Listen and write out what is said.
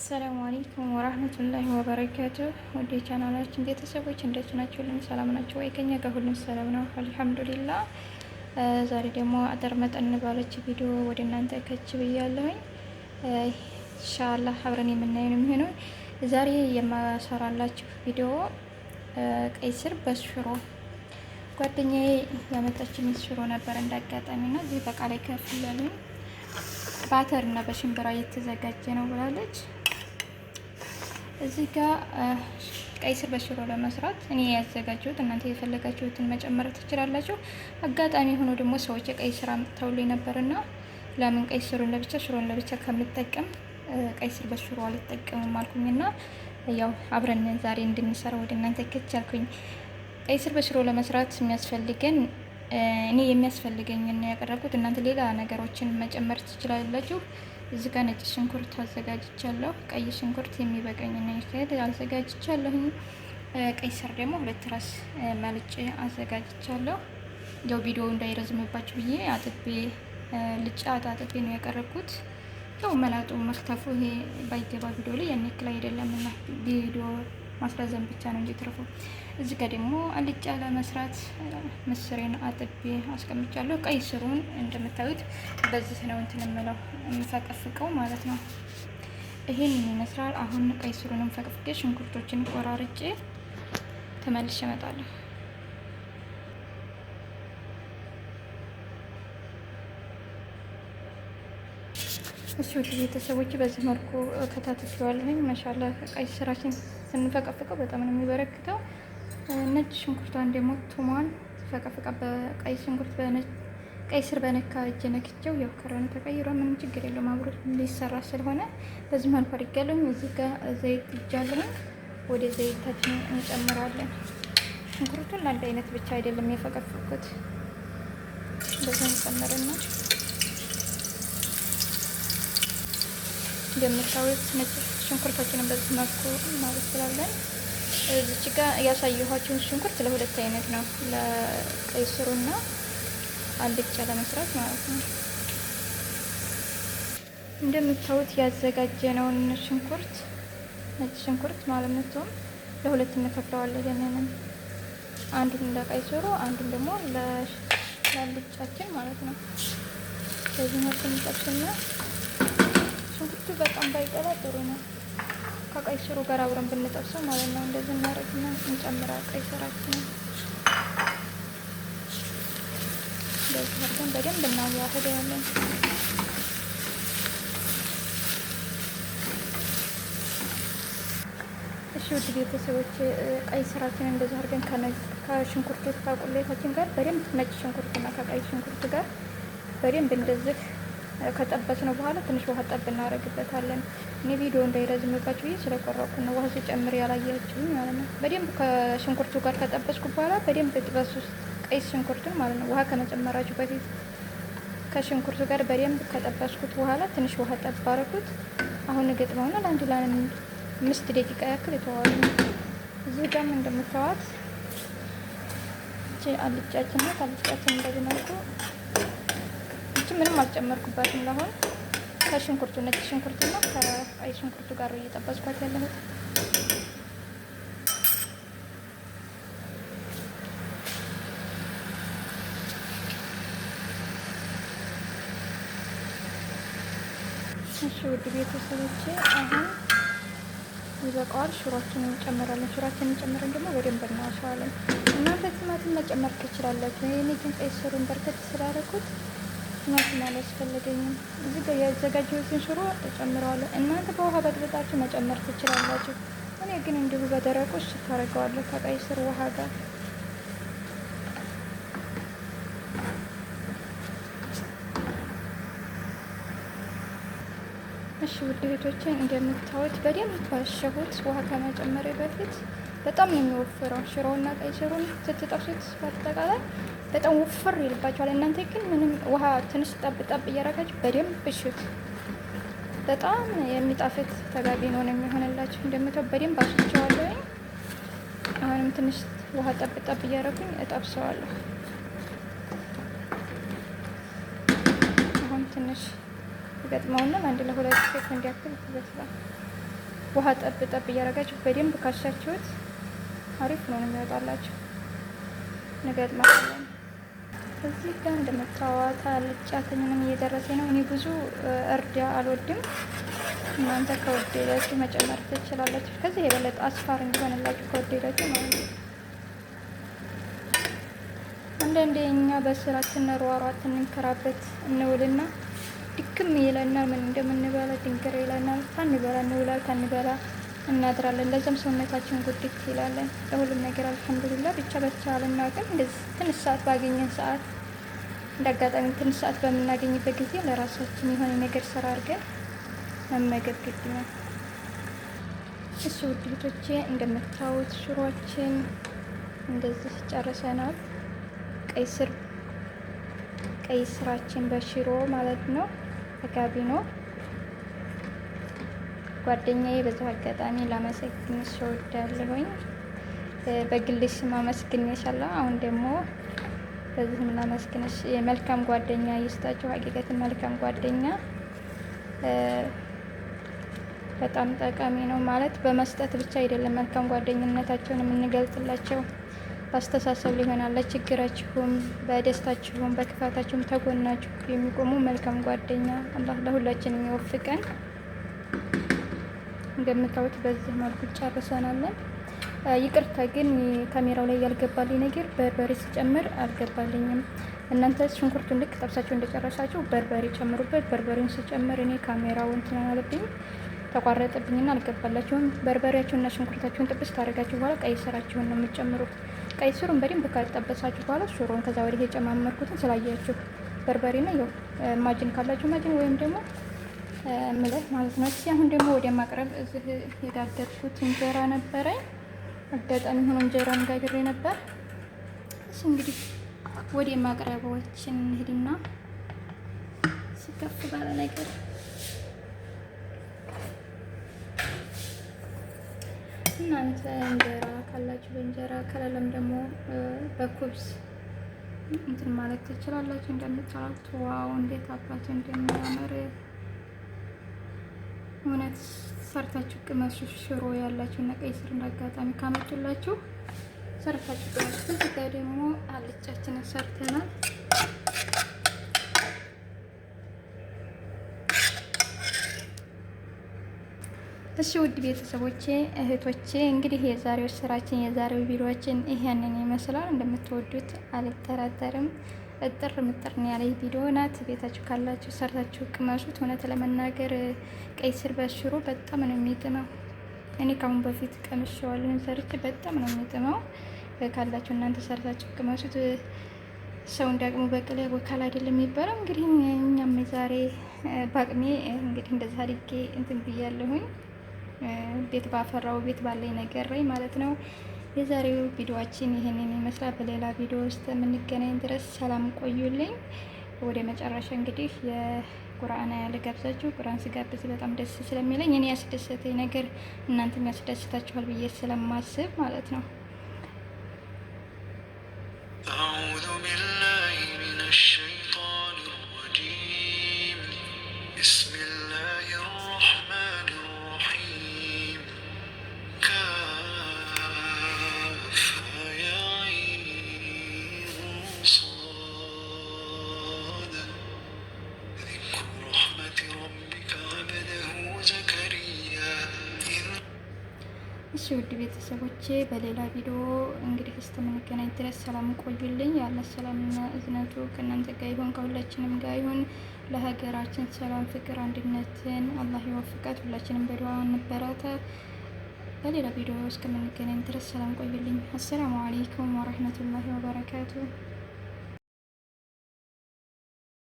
አሰላሙ አለይኩም ወራህመቱላሂ ወበረካቱ። ወደ ቻናላችን ቤተሰቦች እንዴት ናችሁ? ሁሉም ሰላም ናቸው ወይ? ከኛ ጋር ሁሉም ሰላም ነው አልሐምዱሊላህ። ዛሬ ደግሞ አጠር መጠን ባለች ቪዲዮ ወደ እናንተ ከች ብያለሁኝ። ኢንሻአላህ አብረን የምናየው ነው የሚሆነው። ዛሬ የማሰራላችሁ ቪዲዮ ቀይ ስር በሽሮ ጓደኛዬ ያመጣችኝ ሽሮ ነበር እንዳጋጣሚና እዚህ በቃ ላይ ከፍላለኝ ባተር እና በሽምብራ የተዘጋጀ ነው ብላለች። እዚህ ጋር ቀይ ስር በሽሮ ለመስራት እኔ ያዘጋጀሁት፣ እናንተ የፈለጋችሁትን መጨመር ትችላላችሁ። አጋጣሚ ሆኖ ደግሞ ሰዎች የቀይ ስር አምጥተውልኝ ነበርና ለምን ቀይ ስሩን ለብቻ ሽሮን ለብቻ ከምጠቀም ቀይ ስር በሽሮ አልጠቀምም አልኩኝና ያው አብረን ዛሬ እንድንሰራ ወደ እናንተ ከቻልኩኝ። ቀይ ስር በሽሮ ለመስራት የሚያስፈልገን እኔ የሚያስፈልገኝና ያቀረብኩት፣ እናንተ ሌላ ነገሮችን መጨመር ትችላላችሁ። እዚህ ጋር ነጭ ሽንኩርት አዘጋጅቻለሁ። ቀይ ሽንኩርት የሚበቃኝና ይሄድ አዘጋጅቻለሁ። ቀይ ስር ደግሞ 2 ራስ መልጬ አዘጋጅቻለሁ። ያው ቪዲዮ እንዳይረዝምባችሁ ብዬ አጥቤ አጥቤ ነው ያቀረብኩት። ያው መላጡ መክተፉ ይሄ ባይገባ ቪዲዮ ላይ ያን ያክል አይደለምና ቪዲዮ ማስረዘም ብቻ ነው እንጂ ትርፉ። እዚህ ጋር ደግሞ አልጫ ለመስራት ምስሬን አጥቤ አስቀምጫለሁ። ቀይ ስሩን እንደምታዩት በዚህ ነው እንትን የምለው የምፈቀፍቀው ማለት ነው። ይሄን ይመስላል። አሁን ቀይ ስሩንም ፈቅፍቄ ሽንኩርቶችን ቆራርጬ ተመልሼ እመጣለሁ። እሺ ውድ ቤተሰቦች በዚህ መልኩ ከታተፊዋለሁኝ። ማሻአላህ ቀይ ስራችን ስንፈቀፍቀው በጣም ነው የሚበረክተው። ነጭ ሽንኩርቷን ደግሞ ቱሟን ፈቀፍቃ በቀይ ሽንኩርት ቀይ ስር በነካ እጄ ነክቼው ያው ከረኑ ተቀይሮ ምንም ችግር የለውም አብሮ ሊሰራ ስለሆነ በዚህ መልኩ አድርጌያለሁ። እዚህ ጋር ዘይት ይጃለሁ። ወደ ዘይታችን እንጨምራለን። ሽንኩርቱን ለአንድ አይነት ብቻ አይደለም የፈቀፍኩት፣ በዚህ እንጨምርና እንደምታዩት ነጭ ሽንኩርታችንን በዚህ መልኩ እናበስላለን። እዚህ ጋር ያሳየኋችሁን ሽንኩርት ለሁለት አይነት ነው፣ ለቀይ ስሩና አልጫ ለመስራት ማለት ነው። እንደምታዩት ያዘጋጀነውን ሽንኩርት ነጭ ሽንኩርት ማለት ነው ለሁለት እንከፍለዋለን። ያንንም አንዱን ለቀይ ስሩ አንዱን ደግሞ ለአልጫችን ማለት ነው። በዚህ መልኩ እንጠብስና ሽንኩርቱ በጣም ባይቀላ ጥሩ ነው። ከቀይ ስሩ ጋር አብረን ብንጠብሰው ማለት ነው። እንደዚህ እናደርግና እንጨምራለን ቀይ ስራችንን። እንደዚህ አድርገን በደንብ እናዋህደዋለን። እሺ ውድ ቤተሰቦች ቀይ ስራችንን እንደዚህ አድርገን ከሽንኩርቱ ከቁሌታችን ጋር በደንብ ነጭ ሽንኩርትና ከቀይ ሽንኩርት ጋር በደንብ እንደዚህ ከጠበስ ነው በኋላ ትንሽ ውሃ ጠብ እናደርግበታለን። እኔ ቪዲዮ እንዳይረዝምባችሁ ብዬ ስለቆረጥኩ ነው ውሃ ስጨምር ያላያችሁኝ ማለት ነው። በደንብ ከሽንኩርቱ ጋር ከጠበስኩ በኋላ በደንብ ጥበስ ውስጥ ቀይ ሽንኩርቱን ማለት ነው። ውሃ ከመጨመራችሁ በፊት ከሽንኩርቱ ጋር በደንብ ከጠበስኩት በኋላ ትንሽ ውሃ ጠብ አደረኩት። አሁን እገጥመውና ለ5 ደቂቃ ያክል የተዋሉ። እዚህ ጋርም እንደምታዋት አልጫችን ናት። አልጫችን እንደዚህ መልኩ ምንም አልጨመርኩባትም። ለአሁን ከሽንኩርቱ ነጭ ሽንኩርትና ከቀይ ሽንኩርቱ ጋር እየጠበስኳት ያለሁት። እሺ ውድ ቤተሰቦቼ አሁን ይበቃዋል። ሽሮአችንን እንጨምራለን። ሽሮአችንን ጨምረን ደግሞ በደንብ እናዋሸዋለን። እናንተ ቲማቲም መጨመር ትችላላችሁ። እኔ ግን ቀይ ስሩን በርከት ስላደረኩት ቲማቲም አላስፈለገኝም። እዚህ ጋር ያዘጋጀሁትን ሽሮ እጨምረዋለሁ። እናንተ በውሃ በጥብጣችሁ መጨመር ትችላላችሁ። እኔ ግን እንዲሁ በደረቁ ታደርገዋለሁ ከቀይ ስር ውሃ ጋር። እሺ ውድ እህቶቼ እንደምታዩት በደንብ ባሸሁት ውሃ ከመጨመሬ በፊት በጣም ነው የሚወፍረው። ሽሮውና ቀይ ስሩን ስትጠብሱት በአጠቃላይ በጣም ወፍር ይልባችኋል። እናንተ ግን ምንም ውሃ ትንሽ ጠብ እያደረጋችሁ በደንብ እሹት። በጣም የሚጣፍጥ ተጋቢ ነው የሚሆንላችሁ። እንደምታዩት በደንብ አሽቸዋለሁ። አሁንም ትንሽ ውሃ ጠብ እያደረኩኝ እጠብሰዋለሁ። አሁን ትንሽ ገጥመውና አንድ ለ2 ሴኮንድ ያክል ይበስላል። ውሃ ጠብ ጠብ እያደረጋችሁ በደንብ ካሻችሁት አሪፍ ነው የሚወጣላችሁ። እንገጥማለን። እዚህ ጋር እንደምታዋት አልጫተኝንም እየደረሰ ነው። እኔ ብዙ እርድ አልወድም። እናንተ ከወደዳችሁ መጨመር ትችላላችሁ። ከዚህ የበለጠ አስፋር እንዲሆንላችሁ ከወደዳችሁ ማለት ነው። አንዳንዴ እኛ በስራችን ሯሯት እንከራበት እንውልና ድክም ይለናል። ምን እንደምንበላ ድንገር ይለናል። ታንበላ እንውላል፣ ታንበላ እናድራለን። ለዛም ሰውነታችን ጉድት ይላለን። ለሁሉም ነገር አልሐምዱሊላህ። ብቻ በተቻለን አቅም እንደዚህ ትንሽ ሰዓት ባገኘን ሰዓት እንደ አጋጣሚ ትንሽ ሰዓት በምናገኝበት ጊዜ ለራሳችን የሆነ ነገር ስራ አድርገን መመገብ ግድ ነው። እሺ ውድ እህቶቼ እንደምታዩት ሽሮችን እንደዚህ ጨርሰናል። ቀይ ስራችን በሽሮ ማለት ነው። ተጋቢ ነው። ጓደኛዬ በዛው አጋጣሚ ላመሰግንሽ እወዳለሁኝ። በግልሽ ማመስግንሻለሁ። አሁን ደግሞ በዚህም ላመስግንሽ። የመልካም ጓደኛ ይስጣችሁ። ሀቂቀትን መልካም ጓደኛ በጣም ጠቃሚ ነው። ማለት በመስጠት ብቻ አይደለም መልካም ጓደኝነታቸውን የምንገልጽላቸው። በአስተሳሰብ ሊሆናል። ለችግራችሁም፣ በደስታችሁም፣ በክፋታችሁም ተጎናችሁ የሚቆሙ መልካም ጓደኛ አላህ ለሁላችን የሚወፍቀን። እንደምታዩት በዚህ መልኩ ጨርሰናለን። ይቅርታ ግን ካሜራው ላይ ያልገባልኝ ነገር በርበሬ ሲጨምር አልገባልኝም። እናንተ ሽንኩርቱን ልክ ጠብሳችሁ እንደጨረሳችሁ በርበሬ ጨምሩበት። በርበሬውን ሲጨምር እኔ ካሜራው እንትን አለብኝ ተቋረጠብኝና አልገባላችሁም። በርበሬያችሁንና ሽንኩርታችሁን ጥብስ ታደርጋችሁ በኋላ ቀይ ስራችሁን ነው የምትጨምሩት። ቀይ ስሩን በደንብ ካጠበሳችሁ በኋላ ሽሮን ከዛ ወዲህ የጨማመርኩትን ስላያችሁ በርበሬና ያው ማጅን ካላችሁ ማጅን ወይም ደግሞ ምለት ማለት ነው። እስኪ አሁን ደግሞ ወደ ማቅረብ እዚህ የጋገርኩት እንጀራ ነበረኝ። አጋጣሚ ሆኖ እንጀራን ጋግሬ ነበር። እሺ እንግዲህ ወደ ማቅረቦችን እንሂድና ሲከፍ ባለ ነገር እናንተ እንጀራ ካላችሁ በእንጀራ ከሌለም ደግሞ በኩብስ እንትን ማለት ትችላላችሁ። እንደምታዩት ዋው እንዴት አባቱ እንደሚያምር እውነት ሰርታችሁ ቅመሱ። ሽሮ ያላችሁ እና ቀይ ስር እንዳጋጣሚ ካመጡላችሁ ሰርታችሁ ቅመሱ። እዚህ ጋር ደግሞ አልጫችንን ሰርተናል። እሺ ውድ ቤተሰቦቼ እህቶቼ፣ እንግዲህ የዛሬው ስራችን የዛሬው ቪዲዮችን ይሄንን ይመስላል። እንደምትወዱት አልጠራጠርም። እጥር ምጥርን ያለ ቪዲዮ ናት። ቤታችሁ ካላችሁ ሰርታችሁ ቅመሱት። እውነት ለመናገር ቀይ ስር በሽሮ በጣም ነው የሚጥመው። እኔ ካሁን በፊት ቀምሼዋለሁ ሰርቼ በጣም ነው የሚጥመው። ካላችሁ እናንተ ሰርታችሁ ቅመሱት። ሰው እንዳቅሙ በቀለ ወካል አይደለም የሚባለው። እንግዲህ እኛም ዛሬ ባቅሜ እንግዲህ እንደዛ አድርጌ እንትን ብያለሁኝ። ቤት ባፈራው ቤት ባለኝ ነገር ላይ ማለት ነው። የዛሬው ቪዲዮአችን ይሄንን ይመስላል። በሌላ ቪዲዮ ውስጥ የምንገናኝ ድረስ ሰላም ቆዩልኝ። ወደ መጨረሻ እንግዲህ የቁርአን ያለ ጋብዛችሁ ቁርአን ስጋብዝ በጣም ደስ ስለሚለኝ እኔ ያስደሰተኝ ነገር እናንተም ያስደስታችኋል ብዬ ስለማስብ ማለት ነው። አዑዙ ቢላሂ ሚነሽ ሸይጣኒ ረጂም ቢስሚላሂር ረህማኒር ረሂም እሺ ውድ ቤተሰቦቼ በሌላ ቪዲዮ እንግዲህ እስከምንገናኝ ድረስ ሰላም ቆዩልኝ። ያለ ሰላምና እዝነቱ ከእናንተ ጋር ይሁን፣ ከሁላችንም ጋር ይሁን። ለሀገራችን ሰላም፣ ፍቅር፣ አንድነትን አላህ ይወፍቃት። ሁላችንም በዱዓ እንበረታ። በሌላ ቪዲዮ እስከምንገናኝ ድረስ ሰላም ቆዩልኝ። አሰላሙ አለይኩም ወረህመቱላሂ ወበረካቱ።